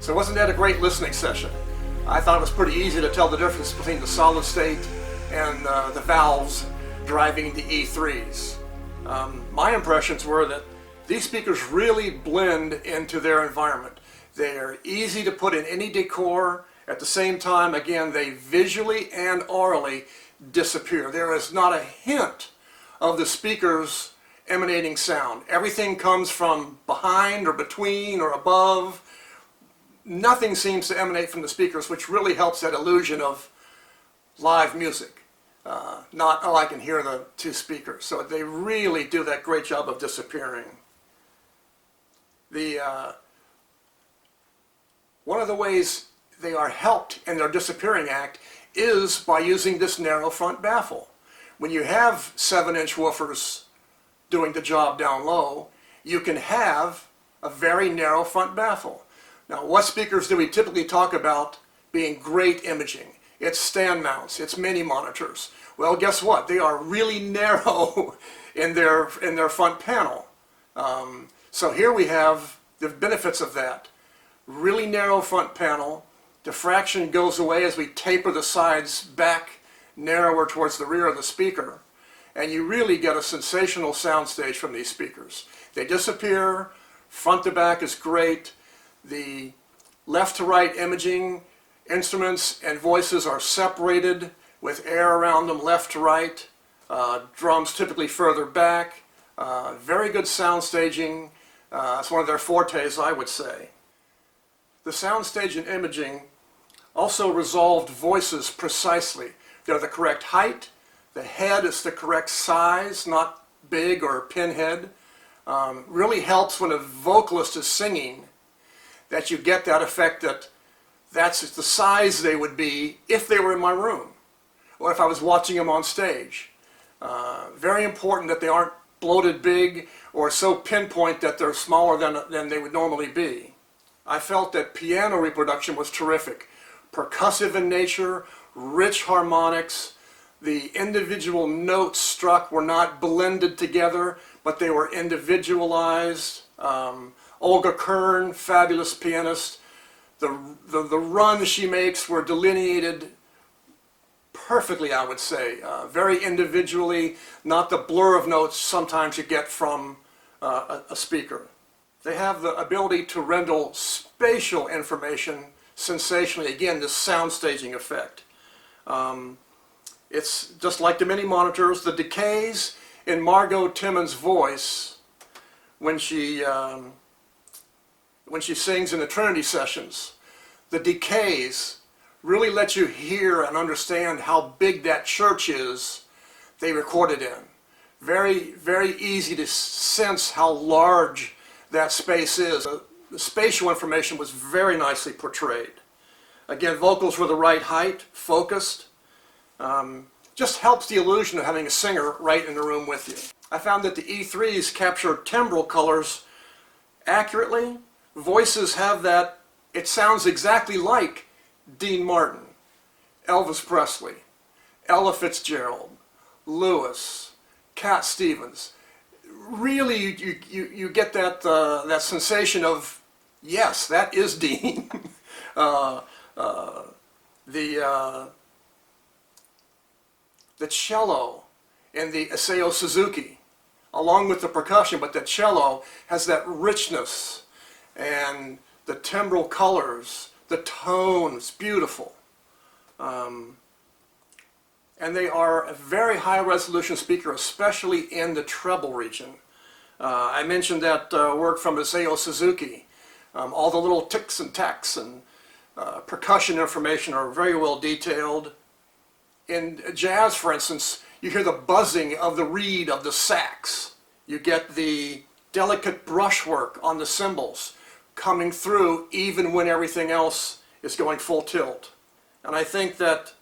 So wasn't that a great listening session? I thought it was pretty easy to tell the difference between the solid state and the valves driving the E3s. My impressions were that these speakers really blend into their environment. They are easy to put in any decor. At the same time, again, they visually and aurally disappear. There is not a hint of the speakers emanating sound. Everything comes from behind or between or above. Nothing seems to emanate from the speakers, which really helps that illusion of live music. Not, oh, I can hear the two speakers. So they really do that great job of disappearing. One of the ways they are helped in their disappearing act is by using this narrow front baffle. When you have 7-inch woofers doing the job down low, you can have a very narrow front baffle. Now, what speakers do we typically talk about being great imaging? It's stand mounts, it's mini monitors. Well, guess what? They are really narrow in their front panel. So here we have the benefits of that. Really narrow front panel. Diffraction goes away as we taper the sides back narrower towards the rear of the speaker. And you really get a sensational soundstage from these speakers. They disappear. Front to back is great. The left to right imaging instruments and voices are separated with air around them left to right. Drums typically further back. Very good sound staging. It's one of their fortes, I would say. The soundstage and imaging also resolved voices precisely. They're the correct height. The head is the correct size, not big or pinhead. Really helps when a vocalist is singing that you get that effect that that's the size they would be if they were in my room or if I was watching them on stage. Very important that they aren't bloated big or so pinpoint that they're smaller than they would normally be. I felt that piano reproduction was terrific. Percussive in nature, rich harmonics. The individual notes struck were not blended together, but they were individualized. Olga Kern, fabulous pianist. The runs she makes were delineated perfectly, I would say. Very individually, not the blur of notes sometimes you get from a speaker. They have the ability to render spatial information sensationally. Again, this sound staging effect. It's just like the mini monitors. The decays in Margot Timmons' voice when she sings in the Trinity sessions, the decays really let you hear and understand how big that church is they recorded in. Very, very easy to sense how large that space is. The spatial information was very nicely portrayed. Again, vocals were the right height, focused. Just helps the illusion of having a singer right in the room with you. I found that the E3s capture timbral colors accurately. Voices have that, it sounds exactly like Dean Martin, Elvis Presley, Ella Fitzgerald, Lewis, Cat Stevens. Really, you get that, that sensation of, yes, that is Dean. The cello in the Isao Suzuki, along with the percussion, but the cello has that richness and the timbral colors, the tone is beautiful. And they are a very high resolution speaker, especially in the treble region. I mentioned that work from Isao Suzuki. All the little ticks and tacks and percussion information are very well detailed. In jazz, for instance, you hear the buzzing of the reed of the sax. You get the delicate brushwork on the cymbals coming through even when everything else is going full tilt. And I think that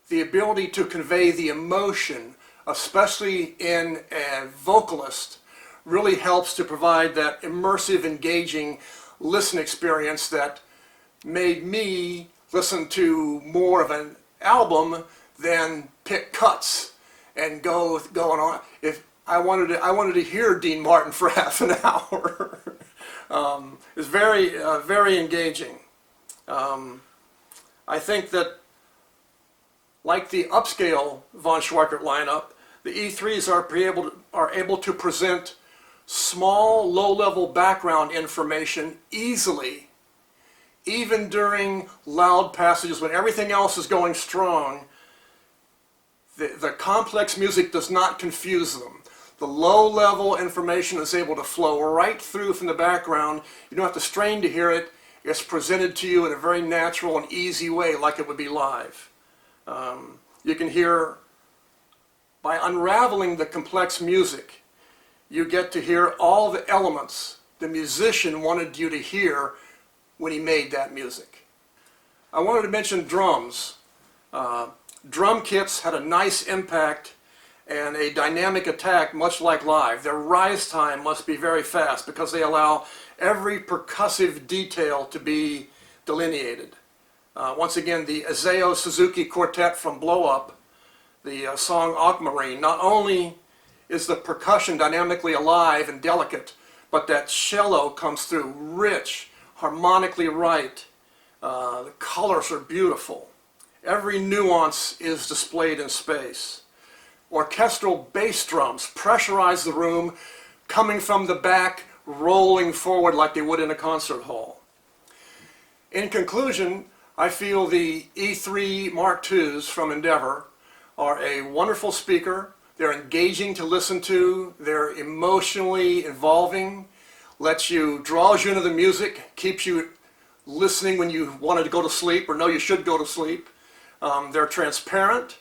the ability to convey the emotion, especially in a vocalist, really helps to provide that immersive, engaging listen experience that made me listen to more of an album than pick cuts and going on. If I wanted to hear Dean Martin for half an hour. It's very engaging. I think that, like the upscale von Schweikert lineup, the E3s are able to present small, low-level background information easily, even during loud passages when everything else is going strong. The complex music does not confuse them. The low-level information is able to flow right through from the background. You don't have to strain to hear it. It's presented to you in a very natural and easy way, like it would be live. You can hear, by unraveling the complex music, you get to hear all the elements the musician wanted you to hear when he made that music. I wanted to mention drums. Drum kits had a nice impact and a dynamic attack, much like live. Their rise time must be very fast because they allow every percussive detail to be delineated. Once again, the Isao Suzuki Quartet from Blow Up, the song Aquamarine, not only is the percussion dynamically alive and delicate, but that cello comes through rich, harmonically right. The colors are beautiful. Every nuance is displayed in space. Orchestral bass drums pressurize the room, coming from the back, rolling forward like they would in a concert hall. In conclusion, I feel the E3 Mark IIs from Endeavor are a wonderful speaker. They're engaging to listen to. They're emotionally involving, draws you into the music, keeps you listening when you wanted to go to sleep or know you should go to sleep. They're transparent.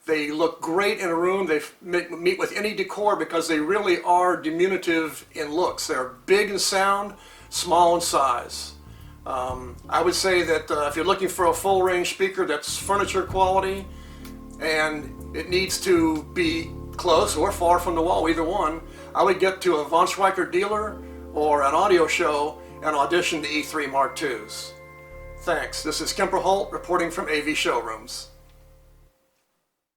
They look great in a room. They meet with any decor because they really are diminutive in looks. They're big in sound, small in size. I would say that if you're looking for a full range speaker that's furniture quality and it needs to be close or far from the wall, either one, I would get to a von Schweikert dealer or an audio show and audition the E3 Mark IIs. Thanks. This is Kemper Holt reporting from AV Showrooms.